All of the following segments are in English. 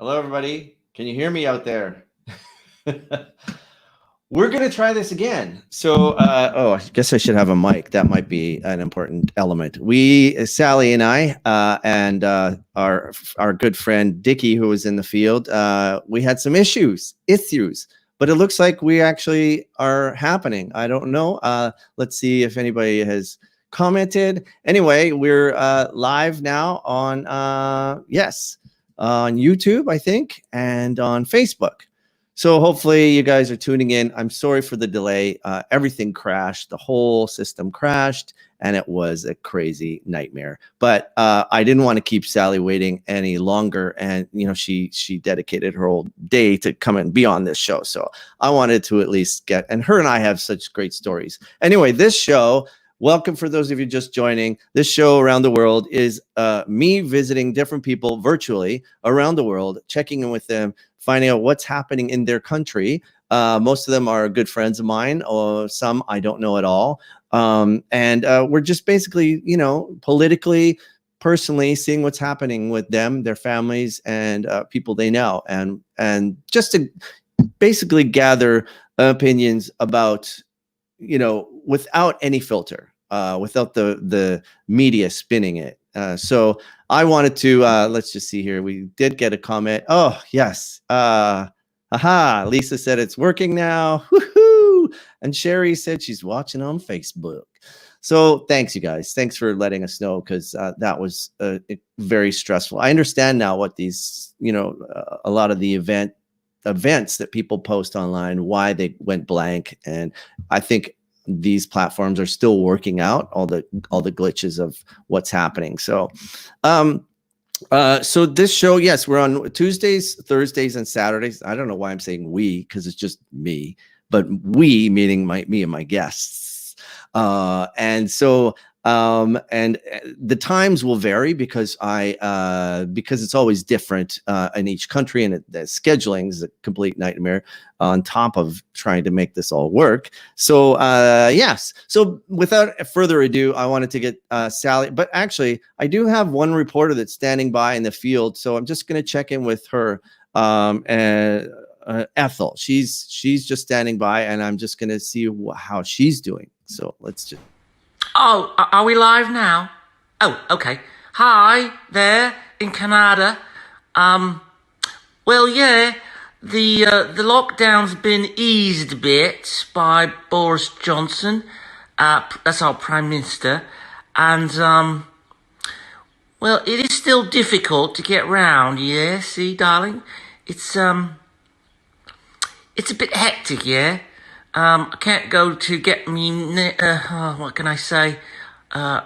Hello, everybody. Can you hear me out there? We're going to try this again. So, I guess I should have a mic. That might be an important element. Sally and I, and our good friend Dickie, who was in the field, we had some issues, but it looks like we actually are happening. I don't know. Let's see if anybody has commented. Anyway, we're live now on, on YouTube, I think, and on Facebook. So hopefully you guys are tuning in. I'm sorry for the delay. Everything crashed. The whole system crashed, and it was a crazy nightmare. But I didn't want to keep Sally waiting any longer. And, she dedicated her whole day to come and be on this show. So I wanted to at least and her and I have such great stories. Anyway, this show, welcome for those of you just joining. This show around the world is me visiting different people virtually around the world, checking in with them, finding out what's happening in their country. Most of them are good friends of mine, or some I don't know at all. And we're just basically, politically, personally seeing what's happening with them, their families, and people they know. And just to basically gather opinions about, without any filter. Without the media spinning it. So I wanted to, let's just see here. We did get a comment. Oh, yes. Lisa said it's working now. Woohoo! And Sherry said she's watching on Facebook. So thanks, you guys. Thanks for letting us know, because that was very stressful. I understand now what these, a lot of the events that people post online, why they went blank. And I think these platforms are still working out all the glitches of what's happening. So, so this show, yes, we're on Tuesdays, Thursdays, and Saturdays. I don't know why I'm saying we, because it's just me, but we meaning me and my guests. And so, and the times will vary because because it's always different in each country, and the scheduling is a complete nightmare on top of trying to make this all work. So yes. So without further ado, I wanted to get Sally, but actually I do have one reporter that's standing by in the field. So I'm just going to check in with her. Ethel, she's just standing by, and I'm just going to see how she's doing. So let's just. Oh, are we live now? Oh, okay. Hi there in Canada. Well, yeah, the lockdown's been eased a bit by Boris Johnson. That's our Prime Minister. And, well, it is still difficult to get round, yeah, see, darling? It's a bit hectic, yeah? I can't go to get me, what can I say? I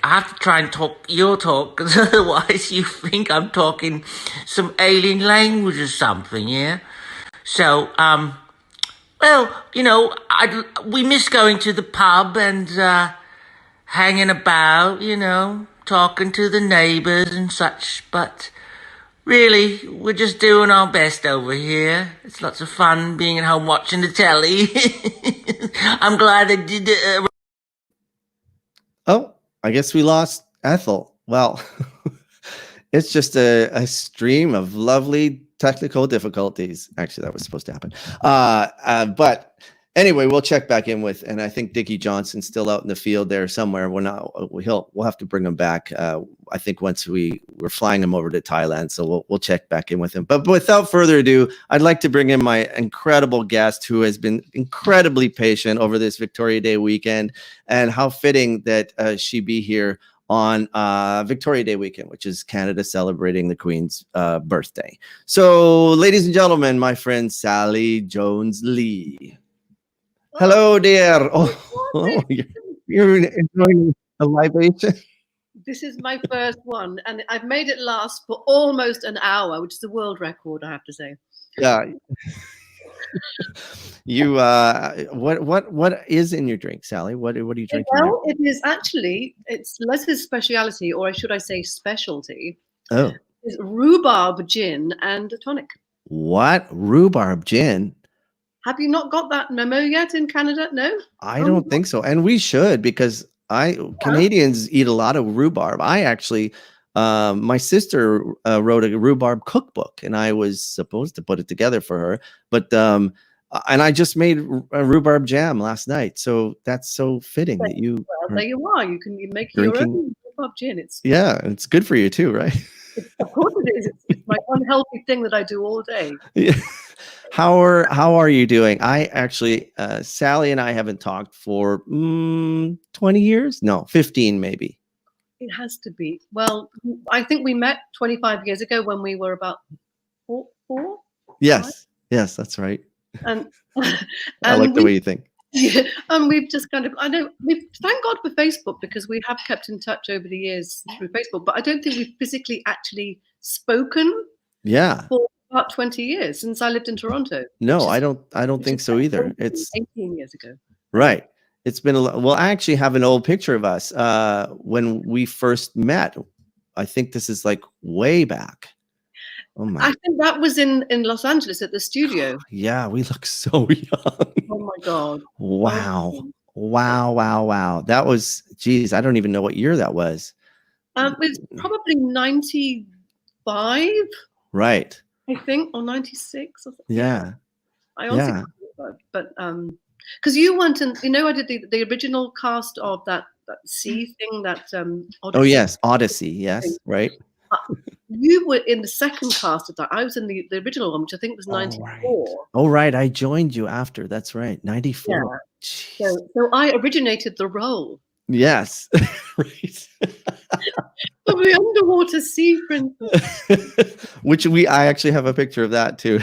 have to try and talk your talk, because otherwise you think I'm talking some alien language or something, yeah? So, well, we miss going to the pub and, hanging about, talking to the neighbors and such, but really, we're just doing our best over here. It's lots of fun being at home watching the telly. I'm glad I did it. Oh, I guess we lost Ethel. Well, it's just a stream of lovely technical difficulties. Actually, that was supposed to happen. But anyway, we'll check back in with, and I think Dickie Johnson's still out in the field there somewhere. We'll have to bring him back. I think once we're flying him over to Thailand, so we'll check back in with him. But without further ado, I'd like to bring in my incredible guest, who has been incredibly patient over this Victoria Day weekend, and how fitting that she be here on Victoria Day weekend, which is Canada celebrating the Queen's birthday. So, ladies and gentlemen, my friend Sally Jones-Lee. Hello, dear. Oh, you're enjoying a libation? This is my first one, and I've made it last for almost an hour, which is a world record, I have to say. Yeah. You what is in your drink, Sally? What are you drinking? Well, it is actually, it's Leslie's speciality, or should I say specialty. Oh. Is rhubarb gin and a tonic. What? Rhubarb gin? Have you not got that memo yet in Canada? No? I don't think so. And we should, because Canadians eat a lot of rhubarb. I actually My sister wrote a rhubarb cookbook, and I was supposed to put it together for her, but and I just made a rhubarb jam last night. So that's so fitting that you Well, are there you are. You can make your drinking. own rhubarb gin. It's Yeah, it's good for you too, right? of course it is. It's my unhealthy thing that I do all day. Yeah. How are you doing? I actually, Sally and I haven't talked for 20 years. No, 15 maybe. It has to be. Well, I think we met 25 years ago when we were about four. Yes, yes, that's right. And I like the way you think. Yeah, and we've just kind of, I know, we've thank God for Facebook, because we have kept in touch over the years through Facebook, but I don't think we've physically actually spoken Yeah. for about 20 years since I lived in Toronto. No, I don't think so either. 18 It's 18 years ago. right. It's been well, I actually have an old picture of us when we first met. I think this is like way back. Oh my. I think that was in Los Angeles at the studio. Yeah, we look so young. Oh my God. Wow. Oh. Wow. That was, geez, I don't even know what year that was. It was probably 95, Right. I think, or 96 or something. Yeah. I honestly can't remember, but because you went and I did the original cast of that sea thing, that Oh yes, Odyssey. Yes, right. You were in the second cast of that. I was in the original one, which I think was 94. Oh right, I joined you after. That's right, 94. Yeah. So I originated the role. Yes, right. Of the underwater sea princess. Which I actually have a picture of that too.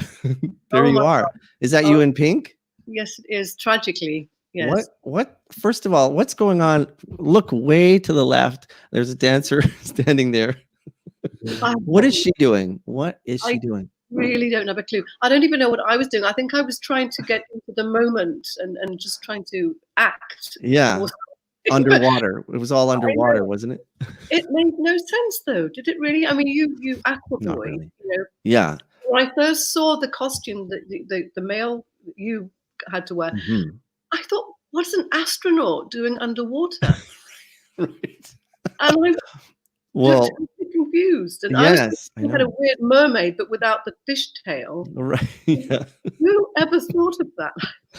There you are. God. Is that you in pink? Yes, it is. Tragically, yes. What? First of all, what's going on? Look way to the left. There's a dancer standing there. What is she doing? What is she doing? Really don't have a clue. I don't even know what I was doing. I think I was trying to get into the moment and just trying to act. Yeah. Underwater. It was all underwater, wasn't it? It made no sense though. Did it really? I mean, you aqua boy. Really. You know, yeah. When I first saw the costume that the male you had to wear, I thought, what's an astronaut doing underwater? Right. And I was confused. And I had a weird mermaid, but without the fish tail. Right. Yeah. Who ever thought of that?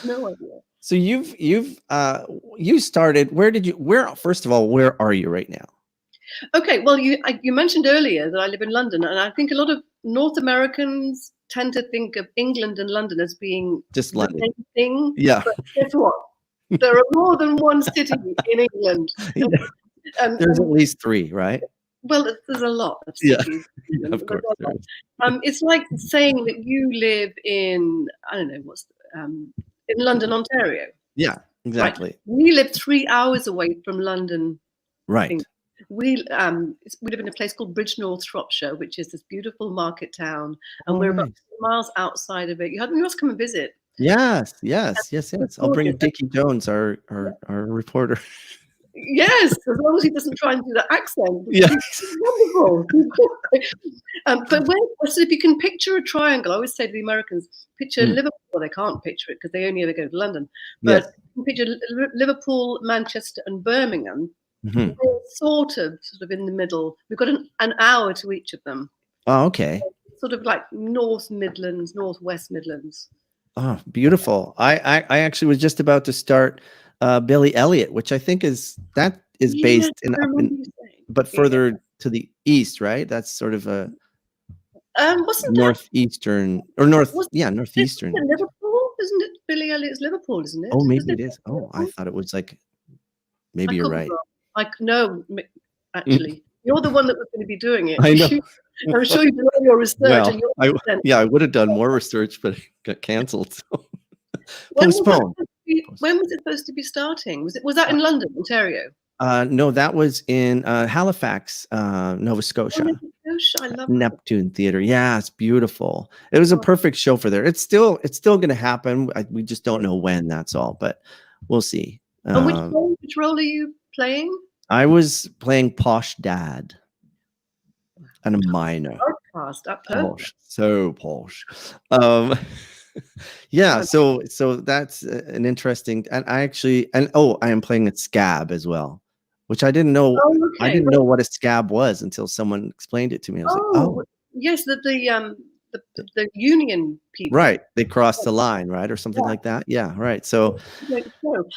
No idea. So you started. First of all, where are you right now? Okay, well, you mentioned earlier that I live in London, and I think a lot of North Americans tend to think of England and London as being just London. The same thing. Yeah. But guess what? There are more than one city in England. There's at least 3, right? Well, there's a lot of cities. Yeah, of course. It's like saying that you live in, I don't know, in London, Ontario. Yeah, exactly. Right. We live 3 hours away from London. Right. We live in a place called Bridgnorth, Shropshire, which is this beautiful market town, and we're about 2 miles outside of it. You must come and visit. Yes. I'll bring Dickie Jones, our reporter. Yes, as long as he doesn't try and do the accent. Yeah. Wonderful. So if you can picture a triangle, I always say to the Americans, picture Liverpool. Well, they can't picture it because they only ever go to London. But you can picture Liverpool, Manchester, and Birmingham. They're sort of in the middle. We've got an hour to each of them. Oh, okay. Sort of like North Midlands, Northwest Midlands. Oh, beautiful. I actually was just about to start Billy Elliot, which I think is based but further to the east, right? That's sort of a northeastern or northeastern. Liverpool, isn't it? Billy Elliot's Liverpool, isn't it? Oh, maybe it is. Oh, I thought it was like. Maybe you're right. No, actually, you're the one that was going to be doing it. I know. I'm sure you've done all your research. Well, I would have done more research, but it got canceled. So. Postponed. When was it supposed to be starting? Was that in London, Ontario? No, that was in Halifax, Nova Scotia. Nova Scotia, I love Neptune Theater. Yeah, it's beautiful. It was a perfect show for there. It's still going to happen. We just don't know when. That's all, but we'll see. And which role are you playing? I was playing Posh Dad and a minor. Posh, so posh. Yeah, so that's an interesting, and I am playing at Scab as well. which I didn't know. Oh, I okay. didn't know what a scab was until someone explained it to me. I was like, Oh, oh, yes, the union people. right. They crossed the line, right? Or something like that. Yeah, right. So,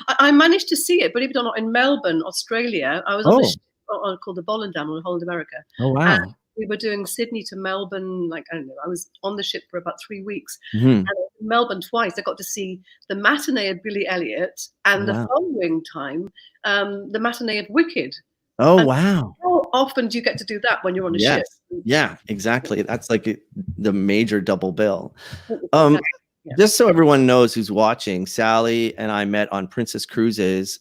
I managed to see it, believe it or not, in Melbourne, Australia. I was on the oh, ship called the Volendam on Holland America. oh, And wow. we were doing Sydney to Melbourne, like, I don't know, I was on the ship for about 3 weeks. Mhm. And in Melbourne twice, I got to see the matinee of Billy Elliot and the Wow. following time, the matinee of Wicked. Oh, And wow. how often do you get to do that when you're on a ship? Yes. Yeah, exactly. That's like the major double bill. It was Um, fantastic. Yeah. Just so everyone knows who's watching, Sally and I met on Princess Cruises,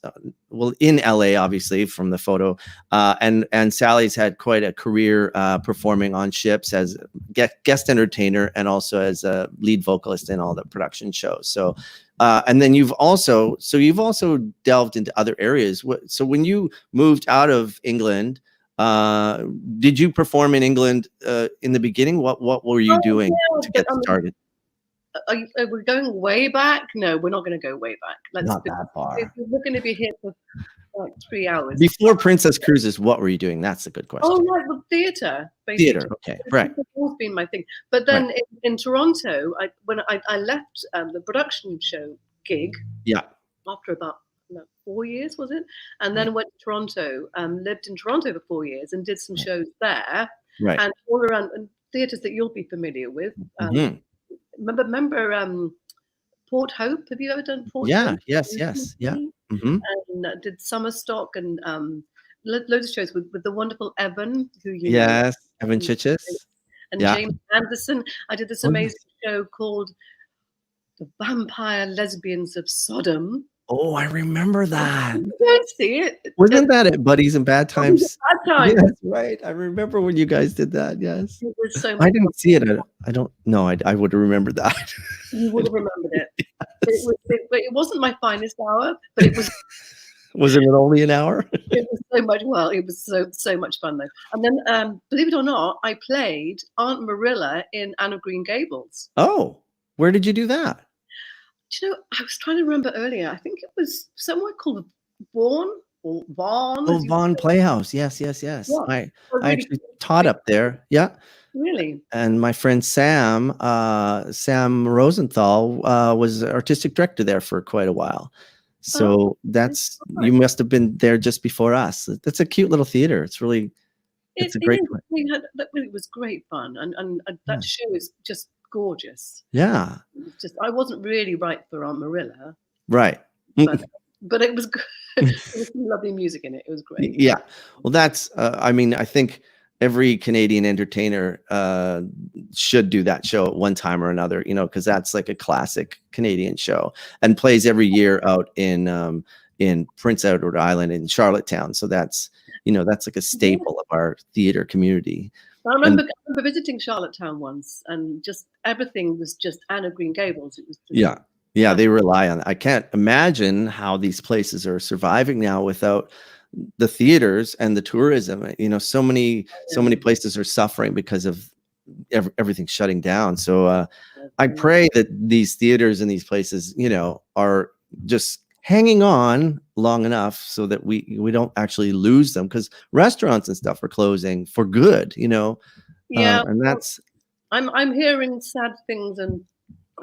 well, in LA, obviously, from the photo. And Sally's had quite a career performing on ships as guest entertainer and also as a lead vocalist in all the production shows. So, and then you've also delved into other areas. So when you moved out of England, did you perform in England in the beginning? What were you doing to get started? Are we going way back? No, we're not going to go way back. Not that far. We're going to be here for like 3 hours. Before Princess Cruises, what were you doing? That's a good question. Oh, right, well, theatre, basically. Theater, okay, right. It's always been my thing. But then in Toronto, when I left the production show gig, yeah, after about 4 years, was it? And then went to Toronto, lived in Toronto for 4 years and did some shows there. Right. And all around theatres that you'll be familiar with. Remember Port Hope? Have you ever done Port Hope? Yes, yeah. Mm-hmm. And did Summer Stock and loads of shows with the wonderful Evan, who you know. Evan and Chichis. And James Anderson. I did this amazing show called The Vampire Lesbians of Sodom. Oh, I remember that. You don't see it. Wasn't that at Buddies and Bad Times? Bad Times. Yes, right. I remember when you guys did that. Yes. It was so much I didn't see it. I don't know. I would have remembered that. You would have remembered it. Yes. It wasn't my finest hour, but it was. Wasn't it only an hour? It was so much. Well, it was so much fun though. And then, believe it or not, I played Aunt Marilla in Anne of Green Gables. Oh, where did you do that? Do you know, I was trying to remember earlier. I think it was somewhere called Vaughan or Vaughan. Oh, Vaughan Playhouse. Yes. Yeah. I actually taught up there. Yeah. Really? And my friend Sam Rosenthal was artistic director there for quite a while. So you must have been there just before us. That's a cute little theater. It's really, it's a great place. It was great fun. And that show is just gorgeous. Yeah. Just I wasn't really right for Aunt Marilla. Right. But it was good. There was some lovely music in it. It was great. Yeah. Well, that's I mean, I think every Canadian entertainer should do that show at one time or another, because that's like a classic Canadian show and plays every year out in Prince Edward Island in Charlottetown. So that's that's like a staple of our theater community. I remember visiting Charlottetown once, and just everything was just Anne of Green Gables. It was just, yeah. They rely on it. I can't imagine how these places are surviving now without the theaters and the tourism. So many places are suffering because of everything shutting down. So I pray that these theaters and these places, are just hanging on long enough so that we don't actually lose them, because restaurants and stuff are closing for good, and that's I'm hearing sad things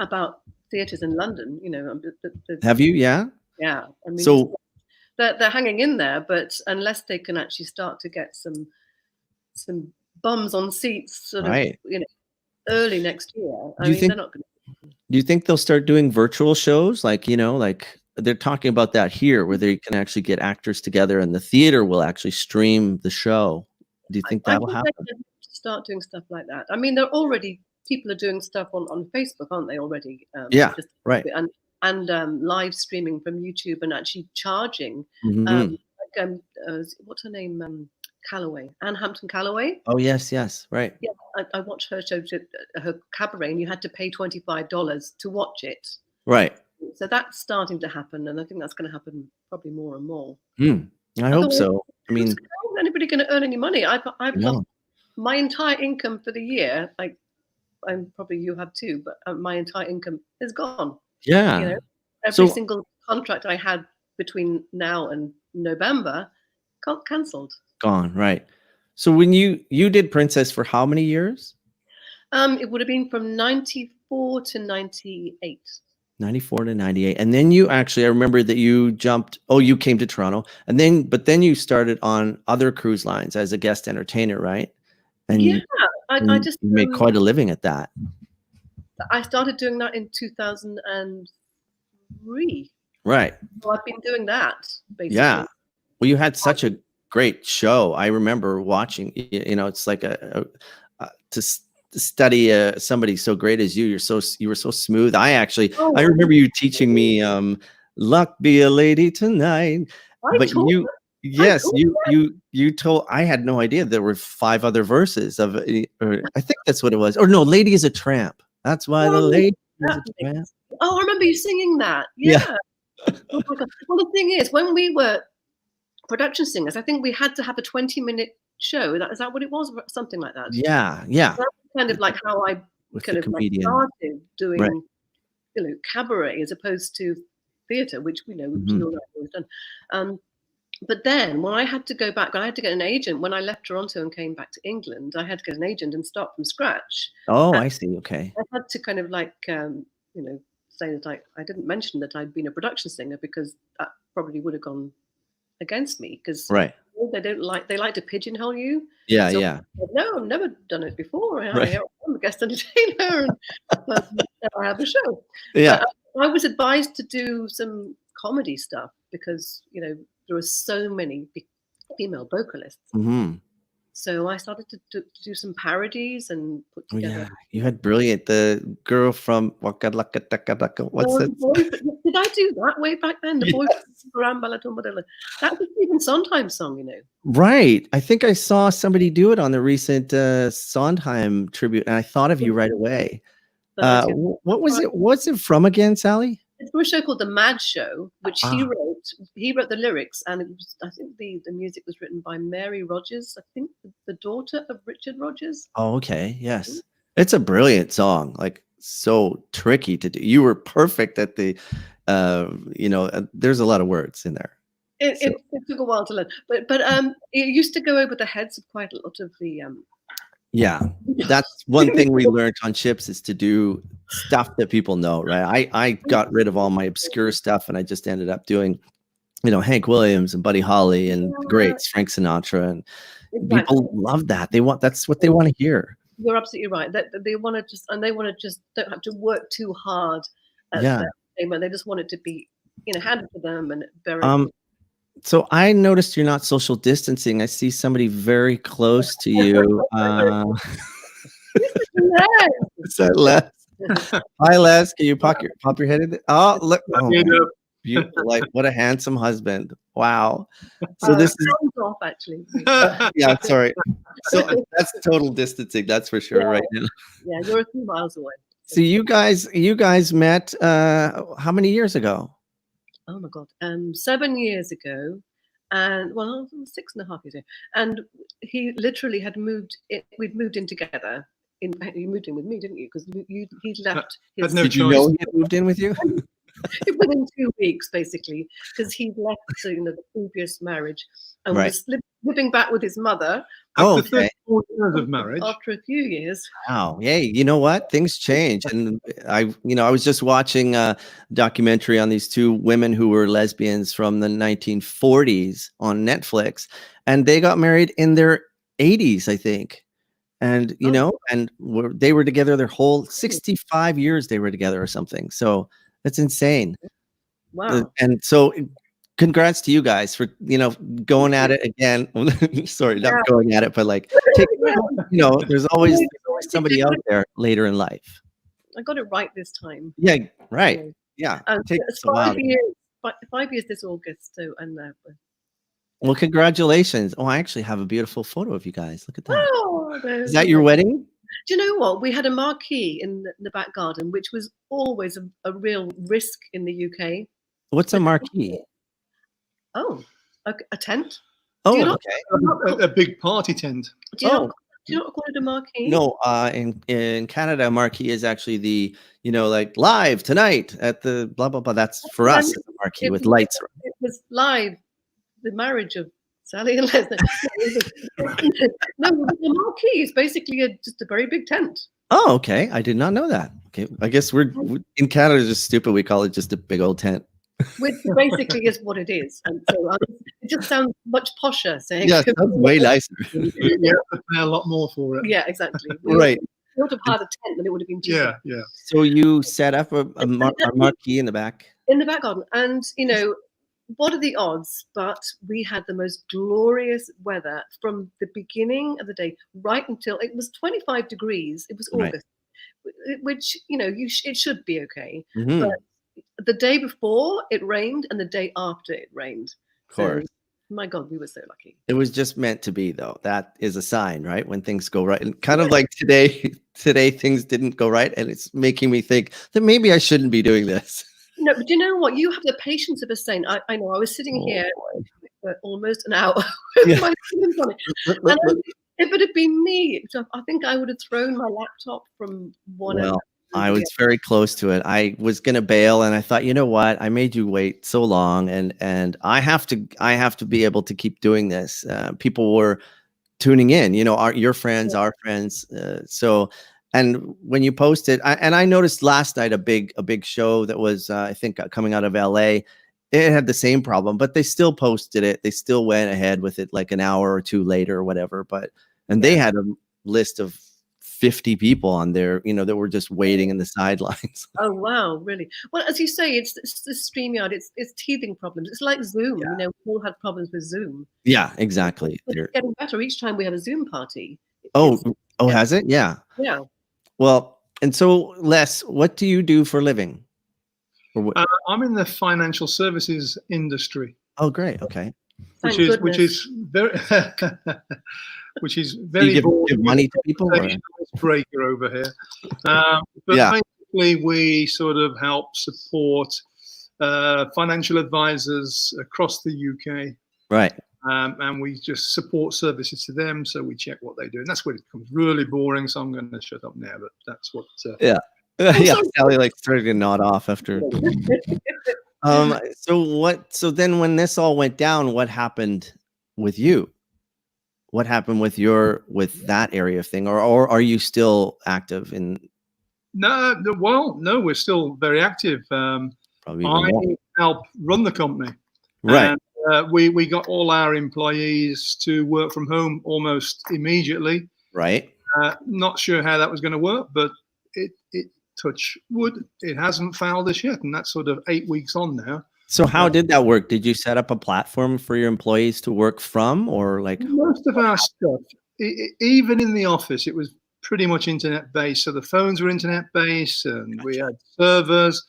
about theaters in London, have you? Yeah. I mean, so they're hanging in there, but unless they can actually start to get some bums on seats sort of early next year, they're not going to. Do you think they'll start doing virtual shows like they're talking about that here, where they can actually get actors together and the theater will actually stream the show? Do you think that will happen? They start doing stuff like that. I mean, people are doing stuff on Facebook, aren't they already? Right. And live streaming from YouTube and actually charging. What's her name? Calloway, Anne Hampton Calloway. Oh yes, right. Yeah, I watched her show, her cabaret, and you had to pay $25 to watch it. Right. So that's starting to happen, and I think that's going to happen probably more and more. I hope so. I mean, how's anybody going to earn any money? I've lost my entire income for the year. Like, and probably you have too, but my entire income is gone. Yeah. Every single contract I had between now and November cancelled. Gone, right. So when you did Princess for how many years? It would have been from 94 to 98. 94 to 98. And then you actually, I remember that you jumped, you came to Toronto, but then you started on other cruise lines as a guest entertainer, right? And yeah, I just you made quite a living at that. I started doing that in 2003. Right. So I've been doing that, basically. Yeah. Well, you had such a great show. I remember watching, it's like to study somebody so great as you. You were so smooth. I remember you teaching me "Luck Be a Lady Tonight." But you told, I had no idea there were 5 other verses of I think that's what it was. Or no, "Lady is a Tramp." That's why the lady is a tramp. Oh, I remember you singing that. Yeah. Oh my God. Well, the thing is, when we were production singers, I think we had to have a 20-minute show. Is that what it was? Something like that. Yeah. That's kind of like how I kind of like started doing, cabaret as opposed to theatre, which we know we've always done. But then when I had to go back, I had to get an agent. When I left Toronto and came back to England, I had to get an agent and start from scratch. Oh, I see. Okay. I had to kind of like, say that I didn't mention that I'd been a production singer, because that probably would have gone against me, because they like to pigeonhole you. Yeah, so yeah. No, I've never done it before. I'm a guest entertainer, and I have a show. Yeah. But I was advised to do some comedy stuff because there were so many female vocalists. So I started to do some parodies and put together. Yeah, you had brilliant. The girl from what's that? Did I do that way back then? The boy from that was Stephen Sondheim's song, Right. I think I saw somebody do it on the recent Sondheim tribute, and I thought of you right away. What was it? What's it from again, Sally? It's from a show called The Mad Show, which he wrote. He wrote the lyrics, and it was, I think the music was written by Mary Rogers, I think the daughter of Richard Rogers. Oh, okay. Yes. It's a brilliant song. Like, so tricky to do. You were perfect at the, there's a lot of words in there. It took a while to learn, but it used to go over the heads of quite a lot of the. Yeah, that's one thing we learned on Chips, is to do stuff that people know, right? I got rid of all my obscure stuff, and I just ended up doing, Hank Williams and Buddy Holly and the greats, Frank Sinatra, and people love that. That's what they want to hear. You're absolutely right. That they want to just don't have to work too hard. They just want it to be, handed to them and very. So I noticed you're not social distancing. I see somebody very close to you. Is that Les? Hi, Les. Can you pop your head in there? Oh, look. Oh, beautiful. Like, what a handsome husband. Wow. So this is off, actually. Yeah, sorry. So that's total distancing. That's for sure right now. Yeah, you're a few miles away. So you guys met how many years ago? Oh my God, 7 years ago, and 6.5 years ago, and he literally had moved. We'd moved in together. You moved in with me, didn't you? Because he'd left. Did you know he had moved in with you? Within 2 weeks, basically, because he'd left the previous marriage and was living back with his mother. Oh, okay. 4 years of marriage. After a few years. Wow. Hey, you know what? Things change. And I was just watching a documentary on these 2 women who were lesbians from the 1940s on Netflix, and they got married in their 80s, I think. And, and they were together their whole 65 years they were together or something. So that's insane. Wow. And so congrats to you guys for, going at it again. Sorry, not going at it, but like, there's always somebody out there later in life. I got it right this time. Yeah, right. Yeah. It's 5 years. 5 years this August. So, and well, congratulations. Oh, I actually have a beautiful photo of you guys. Look at that. Oh, is that your wedding? Do you know what? We had a marquee in the back garden, which was always a real risk in the UK. What's a marquee? Oh, a tent. Oh, okay. A big party tent. Do you not call it a marquee? No, in Canada, a marquee is actually the, like live tonight at the blah, blah, blah. That's for us, it's a marquee with lights. It was live, the marriage of Sally and Les. No, the marquee is basically just a very big tent. Oh, okay. I did not know that. Okay, I guess we're in Canada. Just stupid. We call it just a big old tent. Which basically is what it is, and so it just sounds much posher saying. Yeah, it sounds way nicer. You have to pay a lot more for it. Yeah, exactly. Right. We would have had a tent, and it would have been cheaper. Yeah. So you set up a marquee in the back. In the back garden, and what are the odds? But we had the most glorious weather from the beginning of the day right until it was 25 degrees. It was August, which it should be okay. Mm-hmm. But the day before it rained, and the day after it rained. Of course. So, my God, we were so lucky. It was just meant to be, though. That is a sign, right? When things go right, and kind of like today things didn't go right, and it's making me think that maybe I shouldn't be doing this. No, but you know what? You have the patience of a saint. I know. I was sitting here for almost an hour with my hands on it. And if it had been me, I think I would have thrown my laptop from one end. I was very close to it. I was going to bail, and I thought, you know what? I made you wait so long, and I have to be able to keep doing this. People were tuning in, your friends, our friends. And when you posted, I noticed last night a big show that was I think coming out of LA. It had the same problem, but they still posted it. They still went ahead with it like an hour or two later or whatever. They had a list of 50 people on there, that were just waiting in the sidelines. Oh wow, really? Well, as you say, it's the StreamYard. It's teething problems. It's like Zoom. Yeah. We all had problems with Zoom. Yeah, exactly. It's getting better each time we have a Zoom party. Has it? Yeah. Yeah. Well, and so Les, what do you do for a living? I'm in the financial services industry. Oh, great. Okay. Which is very which is very do you give money to people. Breaker over here, but basically we sort of help support financial advisors across the UK. Right. And we just support services to them, so we check what they do, and that's where it becomes really boring. So I'm going to shut up now, but that's what. Yeah, Sally started to nod off after. So then when this all went down, what happened with you? What happened with that area of thing, or are you still active in? No, we're still very active. I help run the company, right? And, we got all our employees to work from home almost immediately. Right. Not sure how that was going to work, but it touch wood, it hasn't failed us yet, and that's sort of 8 weeks on now. So how did that work? Did you set up a platform for your employees to work from, or like most of our stuff, even in the office, it was pretty much internet based. So the phones were internet based, and we had servers,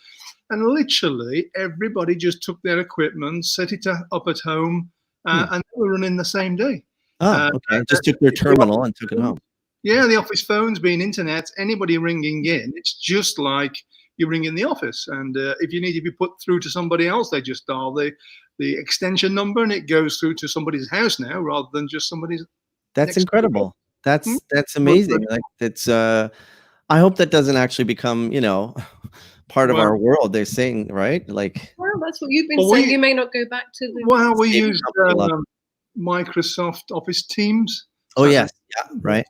and literally everybody just took their equipment, set it up at home, and they were running the same day. Oh, okay. Just took their terminal and took it home. Yeah, the office phones being internet, anybody ringing in, it's just like you ring in the office. And if you need to be put through to somebody else, they just dial the extension number, and it goes through to somebody's house now, rather than just somebody's. That's incredible. That's amazing. Like that's. I hope that doesn't actually become, part of our world. They're saying, right? Like. Well, that's what you've been saying. You may not go back to the. Well, we use Microsoft Office Teams. Oh yes, yeah, right.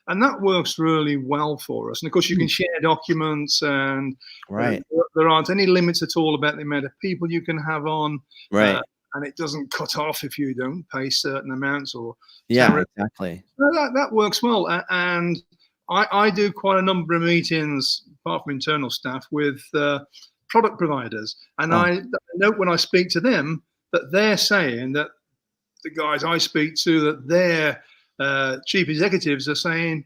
And that works really well for us. And of course, you can share documents, and there aren't any limits at all about the amount of people you can have on. Right. And it doesn't cut off if you don't pay certain amounts or. Yeah, exactly. So that works well. And I do quite a number of meetings, apart from internal staff, with product providers. And I note when I speak to them that they're saying that the guys I speak to, that their chief executives are saying,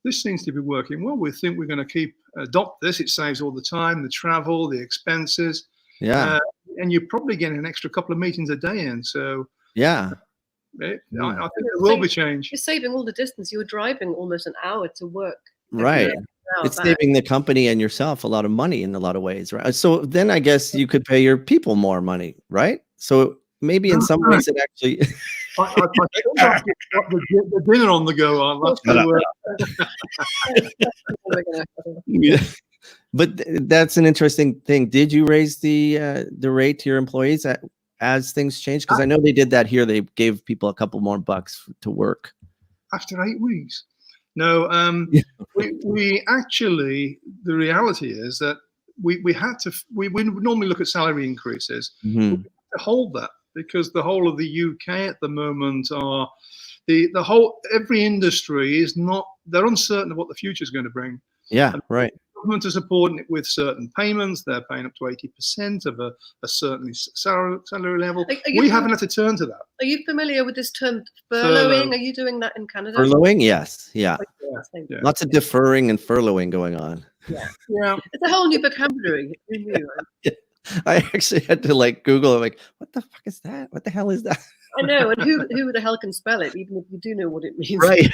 this seems to be working well. We think we're going to adopt this. It saves all the time, the travel, the expenses. Yeah. And you're probably getting an extra couple of meetings a day in. So yeah. I think there will be change. You're saving all the distance. You were driving almost an hour to work. Right. It's saving the company and yourself a lot of money in a lot of ways, right? So then I guess you could pay your people more money, right? So maybe in some ways it actually. I still got the dinner on the go. Yeah. But that's an interesting thing. Did you raise the rate to your employees as things change? Because I know they did that here. They gave people a couple more bucks to work. After 8 weeks. No, we actually, the reality is that we would normally look at salary increases. Mm-hmm. We have to hold that because the whole of the UK at the moment are every industry is not, they're uncertain of what the future is going to bring. Yeah, and right. The government are supporting it with certain payments. They're paying up to 80% of a certain salary level. We haven't had to turn to that. Are you familiar with this term furloughing? Are you doing that in Canada? Furloughing, yes, yeah. Yeah. Lots of deferring and furloughing going on. Yeah, yeah. It's a whole new vocabulary. Who knew, right? I actually had to like Google. I'm like, what the fuck is that? What the hell is that? I know, and who the hell can spell it, even if you do know what it means? Right.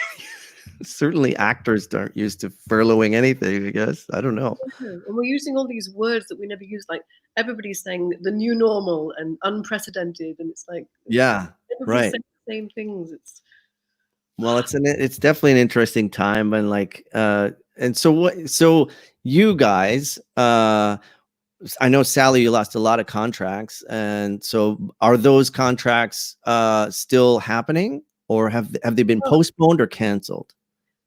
Certainly actors aren't used to furloughing anything, I guess. I don't know. And we're using all these words that we never use, like everybody's saying the new normal and unprecedented, and it's like, yeah, right. Saying the same things. Well, it's definitely an interesting time, and like and so you guys, I know, Sally, you lost a lot of contracts, and so are those contracts still happening, or have they been postponed or canceled?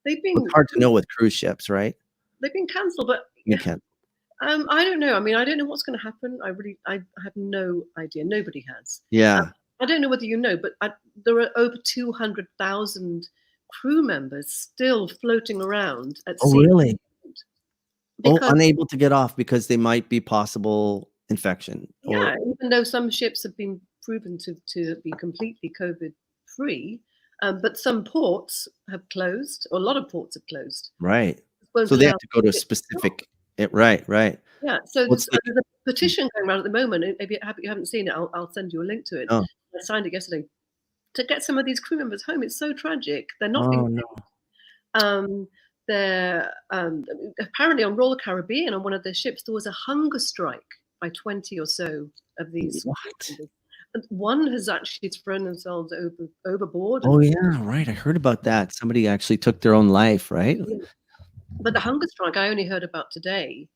They've been. It's hard to know with cruise ships, right? They've been cancelled, but you can't. I don't know. I mean, I don't know what's going to happen. I have no idea. Nobody has. Yeah. I don't know whether you know, but there are over 200,000 crew members still floating around at sea. Oh, really? Because, unable to get off because they might be possible infection. Yeah, even though some ships have been proven to be completely COVID-free, but some ports have closed, or a lot of ports have closed. Right. So they have to go to a specific. Right. Yeah. So there's a petition going around at the moment. If you haven't seen it, I'll send you a link to it. Oh. I signed it yesterday to get some of these crew members home. It's so tragic. They're not. They're apparently on Royal Caribbean on one of their ships. There was a hunger strike by 20 or so of these. What? And one has actually thrown themselves overboard. Oh yeah, right. I heard about that. Somebody actually took their own life, right? Yeah. But the hunger strike I only heard about today.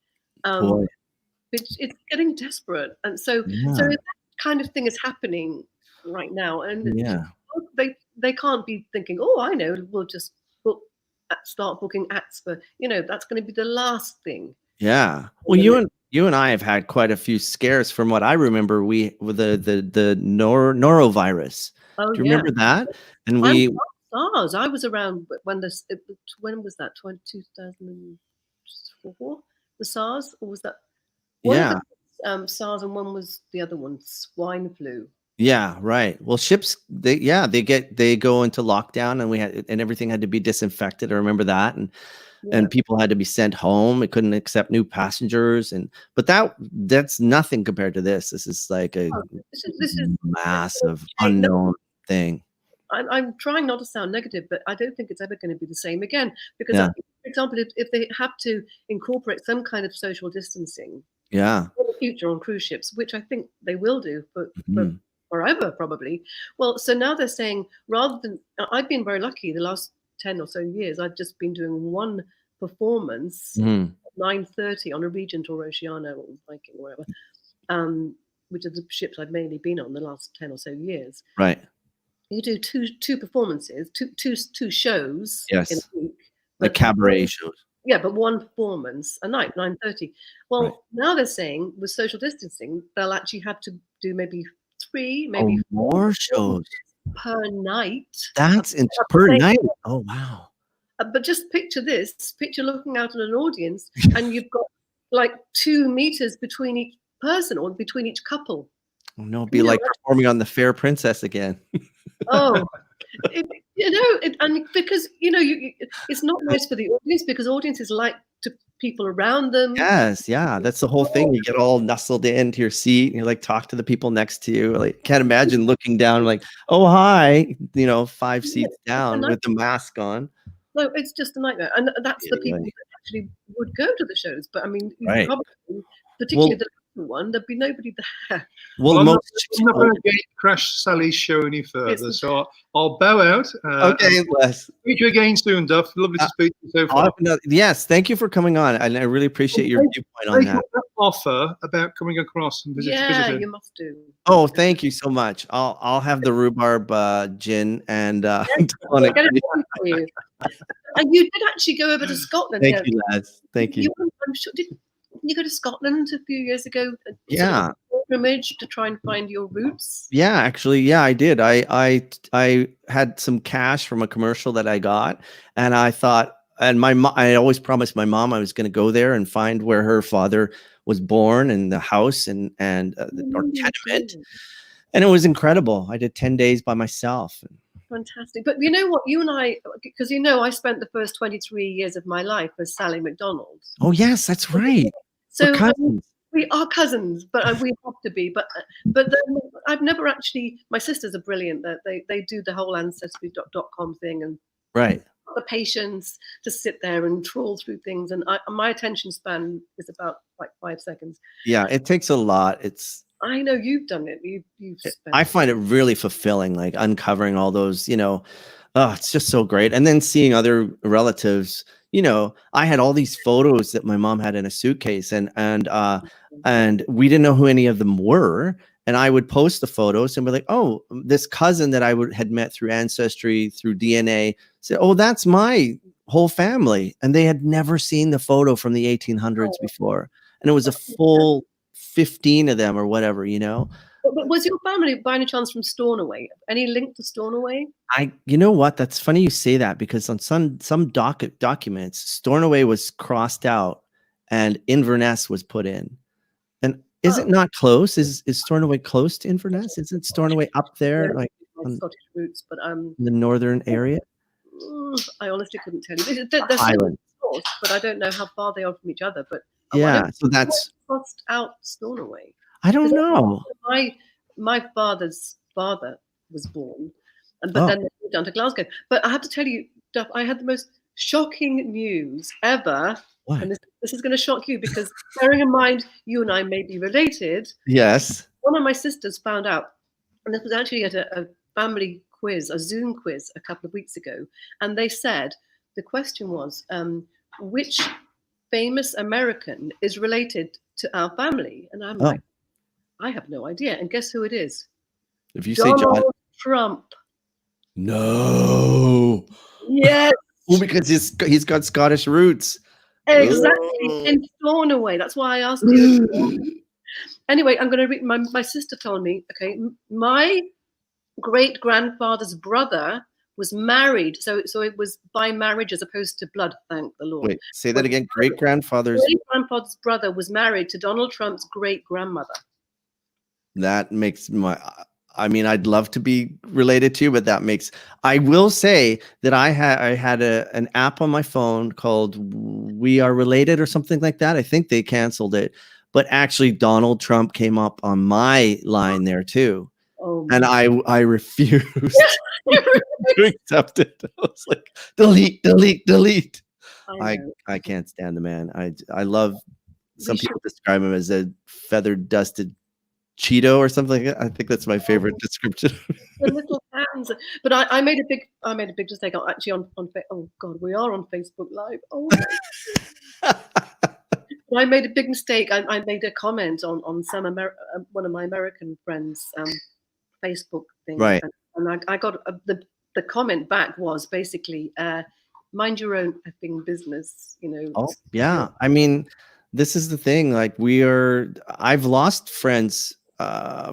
It's getting desperate, and so that kind of thing is happening right now. And they can't be thinking, oh, I know, we'll just start booking acts for, that's going to be the last thing. Yeah. Well, you and I have had quite a few scares from what I remember. We with the norovirus. Oh, do you remember that? And SARS. I was around when was that? 2004? The SARS, or was that? Yeah. SARS, and one was the other one, swine flu. Yeah, right. Well, ships, they go into lockdown, and everything had to be disinfected. I remember that, and people had to be sent home. It couldn't accept new passengers, but that's nothing compared to this. This is like this is massive unknown thing. I'm trying not to sound negative, but I don't think it's ever going to be the same again. Because, for example, if they have to incorporate some kind of social distancing, in the future on cruise ships, which I think they will do for forever probably. Well, so now they're saying, rather than, I've been very lucky the last 10 or so years, I've just been doing one performance at 9:30 on a Regent or Oceania or Viking or whatever, which are the ships I've mainly been on the last 10 or so years. Right. You do two performances, two shows in a week. Like cabaret shows. Yeah, but one performance a night, 9:30. Well, now they're saying with social distancing, they'll actually have to do maybe 3, maybe 4 more shows per night. That's per night. Oh wow! But just picture this: picture looking out at an audience, and you've got like 2 meters between each person or between each couple. Oh, no, it'd be like performing on The Fair Princess again. Oh, and because it's not nice for the audience, because audiences like to people around them. Yes, yeah, that's the whole thing. You get all nestled into your seat, and you like talk to the people next to you. Like, can't imagine looking down like, oh hi, 5 seats down with the mask on. No, it's just a nightmare, and that's the people that actually would go to the shows. But I mean, probably, particularly the one, there'd be nobody there. Well, I'm not going to crash Sally's show any further, so I'll bow out. Okay, Les. Speak to you again soon, Duff. Lovely to speak to you so far. Yes, thank you for coming on, and I really appreciate your viewpoint on that. offer about coming across and Yeah, visiting. you must do. Oh, thank you so much. I'll have the rhubarb gin and Yes, tonic. I'll get it done for you. And you did actually go over to Scotland. Thank you, lads. Thank you. I'm sure, didn't you go to Scotland a few years ago? Yeah. Sort of pilgrimage to try and find your roots. Yeah, actually, yeah, I did. I had some cash from a commercial that I got, and I thought, and I always promised my mom I was going to go there and find where her father was born and the house and or tenement, and it was incredible. I did 10 days by myself. Fantastic. But you know what? You and I, because I spent the first 23 years of my life as Sally McDonald. Oh yes, that's right. So We're cousins. we are cousins, but we have to be. But then I've never actually. My sisters are brilliant. They do the whole ancestry.com thing, and Right. the patience to sit there and trawl through things. And my attention span is about like 5 seconds. Yeah, it takes a lot. I know you've done it. You've spent. I find it really fulfilling, like uncovering all those, oh, it's just so great. And then seeing other relatives, I had all these photos that my mom had in a suitcase and we didn't know who any of them were. And I would post the photos and be like, oh, this cousin that had met through Ancestry, through DNA, said, oh, that's my whole family. And they had never seen the photo from the 1800s before. And it was a full 15 of them or whatever, But was your family by any chance from Stornoway? Any link to Stornoway? You know what? That's funny you say that, because on some documents, Stornoway was crossed out and Inverness was put in. And is it not close? Is Stornoway close to Inverness? Isn't Stornoway up there, like my Scottish roots, but in the northern area? I honestly couldn't tell you. They're Island. close, but I don't know how far they are from each other. But yeah, so that's crossed out Stornoway. I don't know. My father's father was born, but then they moved down to Glasgow. But I have to tell you, Duff, I had the most shocking news ever. What? And this is going to shock you, because bearing in mind you and I may be related. Yes. One of my sisters found out, and this was actually at a family quiz, a Zoom quiz a couple of weeks ago, and they said the question was, which famous American is related to our family? And I'm like, I have no idea. And guess who it is? If you say John Trump. No. Yes. Well, because he's got Scottish roots. Exactly. In Stornoway. That's why I asked you. Anyway, I'm going to read. My sister told me, okay, my great-grandfather's brother was married. So it was by marriage as opposed to blood, thank the Lord. Wait, say that again. Great-grandfather's brother was married to Donald Trump's great-grandmother. That makes I'd love to be related to you, but I will say that I had an app on my phone called We Are Related or something like that. I think they canceled it, but actually Donald Trump came up on my line there too. And I refused to accept it. I was like, delete. I can't stand the man. I love, some people describe him as a feathered dusted Cheeto or something like that. I think that's my favorite description. The little hands. But I made a big mistake actually on oh God, we are on Facebook Live. Oh I made a big mistake. I made a comment on one of my American friends' Facebook thing. Right. And I got the comment back was basically mind your own effing business, Oh yeah. I mean, this is the thing. Like I've lost friends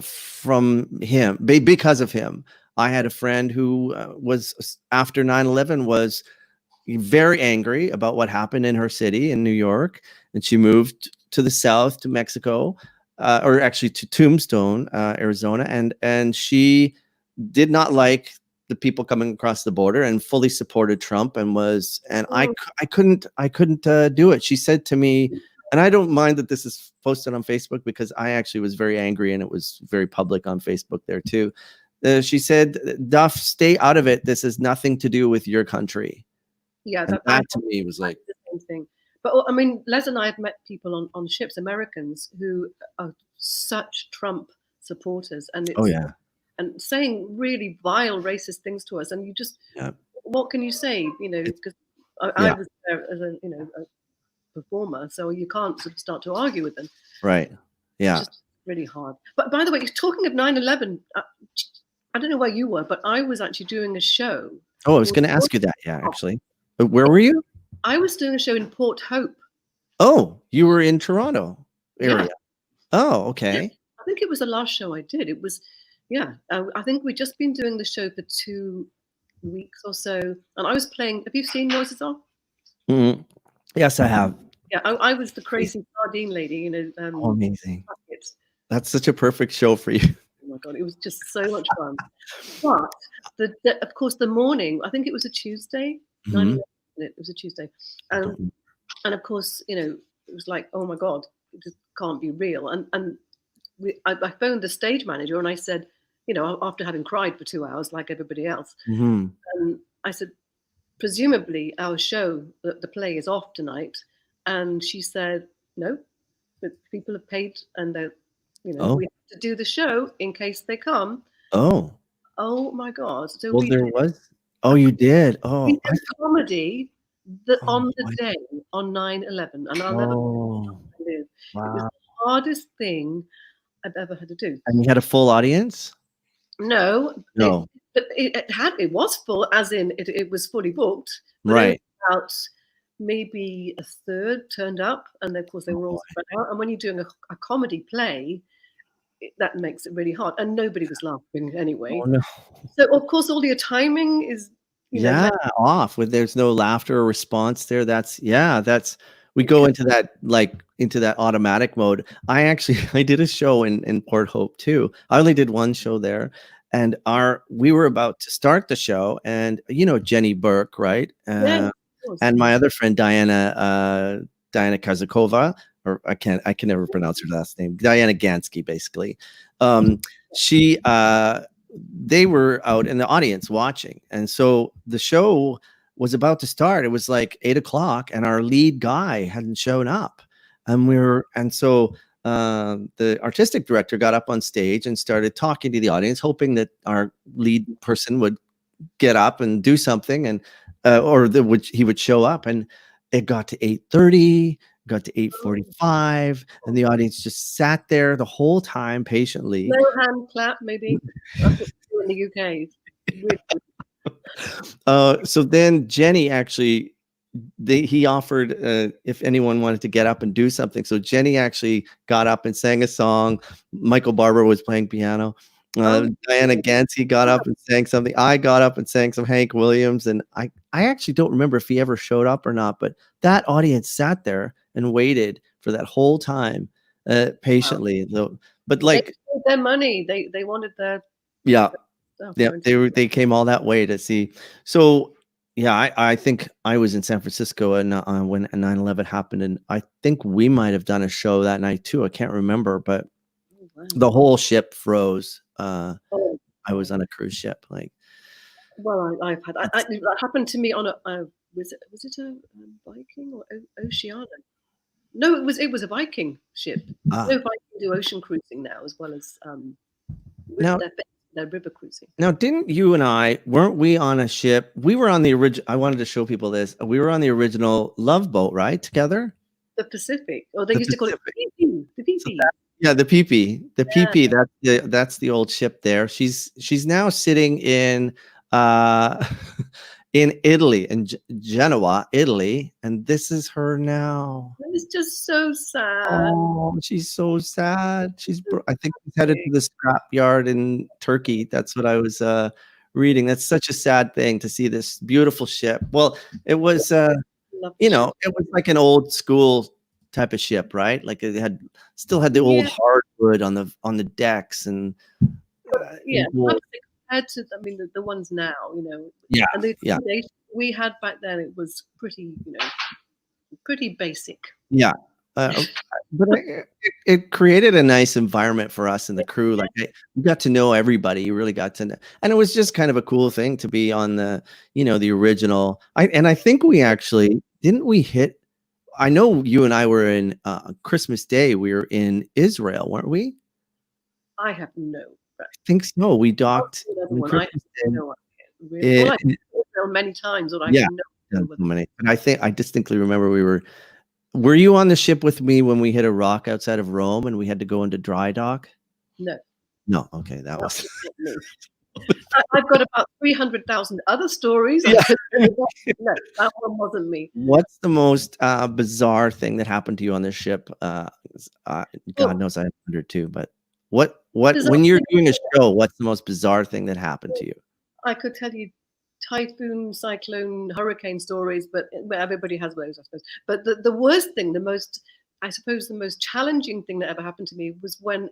from him because of him. I had a friend who was after 9/11 was very angry about what happened in her city in New York, and she moved to the south to Mexico, or actually to Tombstone, Arizona, and she did not like the people coming across the border and fully supported Trump I couldn't do it. She said to me, and I don't mind that this is posted on Facebook because I actually was very angry and it was very public on Facebook there too. She said, Duff, stay out of it. This has nothing to do with your country. Yeah, that to me was like the same thing. But I mean, Les and I have met people on ships, Americans, who are such Trump supporters, and and saying really vile, racist things to us. And you just, what can you say? Because I was there as a performer, so you can't sort of start to argue with them. Right. Yeah. Just really hard. But by the way, talking of 9/11, I don't know where you were, but I was actually doing a show. Oh, I was going to ask you that. Yeah, actually. Where were you? I was doing a show in Port Hope. Oh, you were in Toronto area. Yeah. Oh, okay. I think it was the last show I did. It was, I think we'd just been doing the show for 2 weeks or so. And I was playing, have you seen Noises Off? Mm-hmm. Yes, I have. Yeah, I was the crazy sardine lady, you know. Oh, amazing. Buckets. That's such a perfect show for you. Oh my God, it was just so much fun. But of course, the morning, I think it was a Tuesday. Mhm. It was a Tuesday. And of course, you know, it was like, oh my God, it just can't be real. And I phoned the stage manager and I said, you know, after having cried for 2 hours like everybody else, I said, presumably our show, the play is off tonight. And she said, no, but people have paid and they're, you know, we have to do the show in case they come. Oh my God. So well, there was. Oh, you did. Oh, we did comedy on the day on 9/11, and I'll never live. Wow. It was the hardest thing I've ever had to do. And you had a full audience? No. But it was full, as in it was fully booked. Right. About maybe a third turned up, and of course they were all spread out. And when you're doing a comedy play, that makes it really hard, and nobody was laughing anyway. Oh, no. So of course all your timing is off with there's no laughter or response there. We go into that automatic mode. I did a show in Port Hope too. I only did one show there, and we were about to start the show, and you know Jenny Burke, right? And my other friend Diana Kazakova, or I can never pronounce her last name. Diana Gansky, basically. They were out in the audience watching. And so the show was about to start. It was like 8:00 and our lead guy hadn't shown up. And so the artistic director got up on stage and started talking to the audience, hoping that our lead person would get up and do something, and he would show up. And it got to 8:30, got to 8:45, and the audience just sat there the whole time patiently. No hand clap, maybe. That's what we do in the UK. So then Jenny actually, he offered if anyone wanted to get up and do something. So Jenny actually got up and sang a song. Michael Barber was playing piano. Diana Gansky got up and sang something. I got up and sang some Hank Williams, and I actually don't remember if he ever showed up or not, but that audience sat there and waited for that whole time patiently. Wow. But like, they paid their money, they wanted their stuff. They came all that way to see. So yeah, I think I was in San Francisco and when 9/11 happened, and I think we might have done a show that night too. I can't remember, but the whole ship froze. I was on a cruise ship. I've had that happened to me on a was it a Viking or Oceania? No, it was a Viking ship. No Viking do ocean cruising now, as well as their river cruising. Now, didn't you and weren't we on a ship? We were on the original. I wanted to show people this. We were on the original Love Boat, right? Together. The Pacific, or they used to call it PP. The PP. The PP. The PP. That's the old ship there. She's now sitting in Italy, in Genoa, Italy, and this is her now. It's just so sad. Oh, she's so sad. I think she's headed to the scrap yard in Turkey. That's what I was reading. That's such a sad thing to see this beautiful ship. Well, it was, it was like an old school type of ship, right? Like it still had the old hardwood on the decks, and compared to, the ones now, and the accommodation we had back then, it was pretty, pretty basic. Yeah. But it created a nice environment for us and the crew. Like you got to know everybody. You really got to know, and it was just kind of a cool thing to be on the original. I think we actually didn't we hit. I know you and I were in Christmas Day. We were in Israel, weren't we? I have no. I think so. We docked. Many times. Many. And I distinctly remember we Were you on the ship with me when we hit a rock outside of Rome and we had to go into dry dock? No. No. Okay, that was. I've got about 300,000 other stories. Yeah. No, that one wasn't me. What's the most bizarre thing that happened to you on this ship? God knows I have 100 too, but what when you're doing a show, what's the most bizarre thing that happened to you? I could tell you typhoon, cyclone, hurricane stories, but everybody has those, I suppose. But the worst thing, the most challenging thing that ever happened to me was when,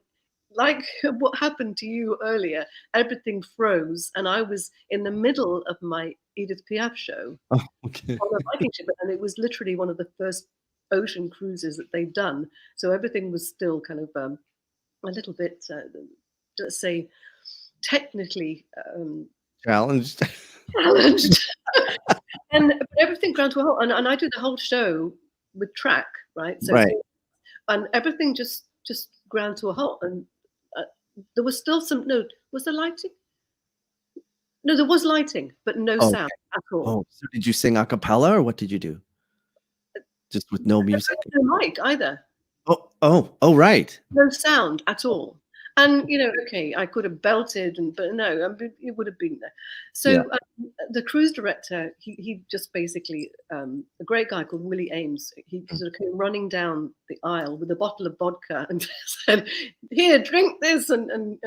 like what happened to you earlier, everything froze, and I was in the middle of my Edith Piaf show on a Viking ship, and it was literally one of the first ocean cruises that they'd done. So everything was still kind of a little bit, let's say, technically Challenged. And everything ground to a halt. And I do the whole show with track, right? So, right. And everything just ground to a halt. And there was still was there lighting? No, there was lighting, but no sound at all. Oh, so did you sing a cappella or what did you do? Just with no music? No mic either. Oh, right. No sound at all. And, okay, I could have belted, but no, it would have been there. So the cruise director, he just basically, a great guy called Willie Ames, he sort of came running down the aisle with a bottle of vodka and said, "Here, drink this." And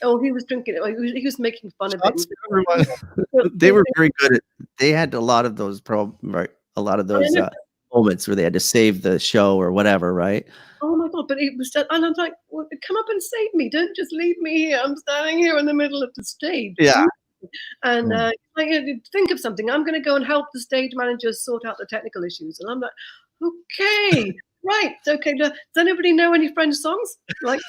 he was drinking it. He was making fun of it. They were very good at. They had a lot of those moments where they had to save the show or whatever, right? Oh my God! But it was, and I'm like, well, come up and save me! Don't just leave me here. I'm standing here in the middle of the stage. Yeah. And think of something. I'm going to go and help the stage managers sort out the technical issues. And I'm like, okay, right, okay. Does anybody know any French songs? Like,